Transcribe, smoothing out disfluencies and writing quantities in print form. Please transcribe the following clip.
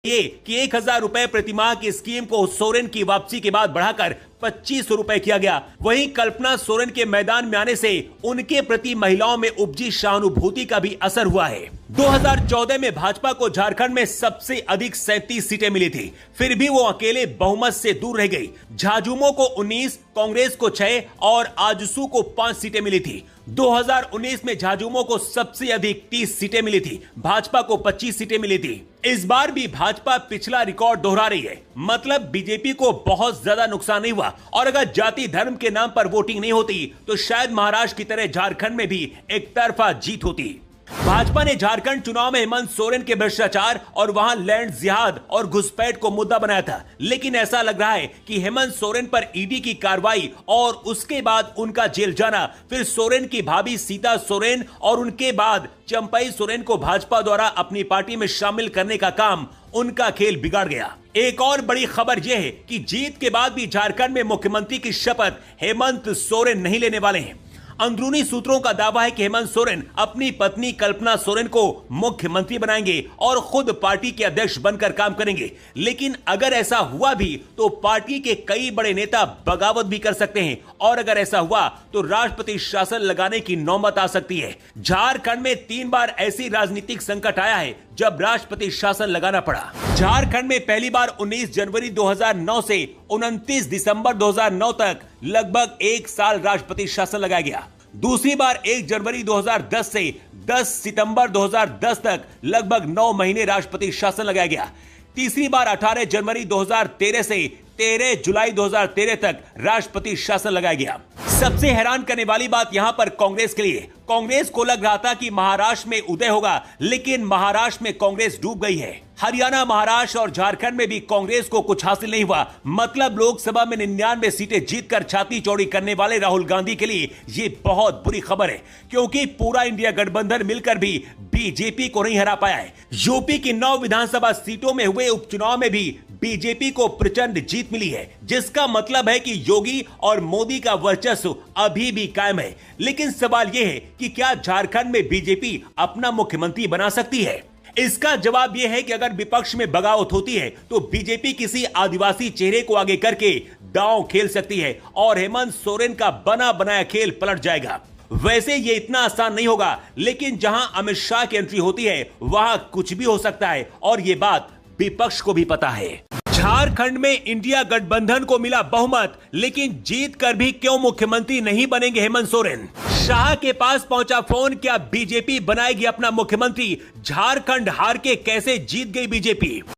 ये कि 1,000 रुपए प्रतिमाह की स्कीम को सोरेन की वापसी के बाद बढ़ाकर 2500 रुपए किया गया। वहीं कल्पना सोरेन के मैदान में आने से उनके प्रति महिलाओं में उपजी सहानुभूति का भी असर हुआ है। 2014 में भाजपा को झारखंड में सबसे अधिक 37 सीटें मिली थी, फिर भी वो अकेले बहुमत से दूर रह गई। झाझुमो को 19, कांग्रेस को 6 और आजसू को 5 सीटें मिली थी। 2019 में झाझुमो को सबसे अधिक 30 सीटें मिली थी, भाजपा को 25 सीटें मिली थी। इस बार भी भाजपा पिछला रिकॉर्ड दोहरा रही है, मतलब बीजेपी को बहुत ज्यादा नुकसान नहीं हुआ। और अगर जाति धर्म के नाम पर वोटिंग नहीं होती तो शायद महाराष्ट्र की तरह झारखंड में भी एक तरफा जीत होती। भाजपा ने झारखंड चुनाव में हेमंत सोरेन के भ्रष्टाचार और वहां लैंड जिहाद और घुसपैठ को मुद्दा बनाया था, लेकिन ऐसा लग रहा है कि हेमंत सोरेन पर ईडी की कार्रवाई और उसके बाद उनका जेल जाना, फिर सोरेन की भाभी सीता सोरेन और उनके बाद चंपई सोरेन को भाजपा द्वारा अपनी पार्टी में शामिल करने का काम, उनका खेल बिगाड़ गया। एक और बड़ी खबर यह है कि जीत के बाद भी झारखंड में मुख्यमंत्री की शपथ हेमंत सोरेन नहीं लेने वाले हैं। अंदरूनी सूत्रों का दावा है कि हेमंत सोरेन अपनी पत्नी कल्पना सोरेन को मुख्यमंत्री बनाएंगे और खुद पार्टी के अध्यक्ष बनकर काम करेंगे। लेकिन अगर ऐसा हुआ भी तो पार्टी के कई बड़े नेता बगावत भी कर सकते हैं और अगर ऐसा हुआ तो राष्ट्रपति शासन लगाने की नौबत आ सकती है। झारखंड में 3 बार ऐसी राजनीतिक संकट आया है जब राष्ट्रपति शासन लगाना पड़ा। झारखंड में पहली बार 19 जनवरी 2009 से 29 दिसंबर 2009 तक लगभग 1 साल राष्ट्रपति शासन लगाया गया। दूसरी बार 1 जनवरी 2010 से 10 सितंबर 2010 तक लगभग 9 महीने राष्ट्रपति शासन लगाया गया। तीसरी बार 18 जनवरी 2013 से 13 जुलाई 2013 तक राष्ट्रपति शासन लगाया गया। सबसे हैरान करने वाली बात यहां पर कांग्रेस के लिए, कांग्रेस को लग रहा था कि महाराष्ट्र में उदय होगा, लेकिन महाराष्ट्र में कांग्रेस डूब गई है। हरियाणा, महाराष्ट्र और झारखंड में भी कांग्रेस को कुछ हासिल नहीं हुआ। मतलब लोकसभा में 99 सीटें जीतकर छाती चौड़ी करने वाले राहुल गांधी के लिए ये बहुत बुरी खबर है, क्योंकि पूरा इंडिया गठबंधन मिलकर भी बीजेपी को नहीं हरा पाया है। यूपी की 9 विधानसभा सीटों में हुए उपचुनाव में भी बीजेपी को प्रचंड जीत मिली है, जिसका मतलब है कि योगी और मोदी का वर्चस्व अभी भी कायम है। लेकिन सवाल यह है कि क्या झारखंड में बीजेपी अपना मुख्यमंत्री बना सकती है? इसका जवाब यह है कि अगर विपक्ष में बगावत होती है तो बीजेपी किसी आदिवासी चेहरे को आगे करके दांव खेल सकती है और हेमंत सोरेन का बना बनाया खेल पलट जाएगा। वैसे ये इतना आसान नहीं होगा, लेकिन जहां अमित शाह की एंट्री होती है वहां कुछ भी हो सकता है और ये बात विपक्ष को भी पता है। झारखंड में इंडिया गठबंधन को मिला बहुमत, लेकिन जीत कर भी क्यों मुख्यमंत्री नहीं बनेंगे हेमंत सोरेन? शाह के पास पहुंचा फोन, क्या बीजेपी बनाएगी अपना मुख्यमंत्री? झारखंड हार के कैसे जीत गई बीजेपी?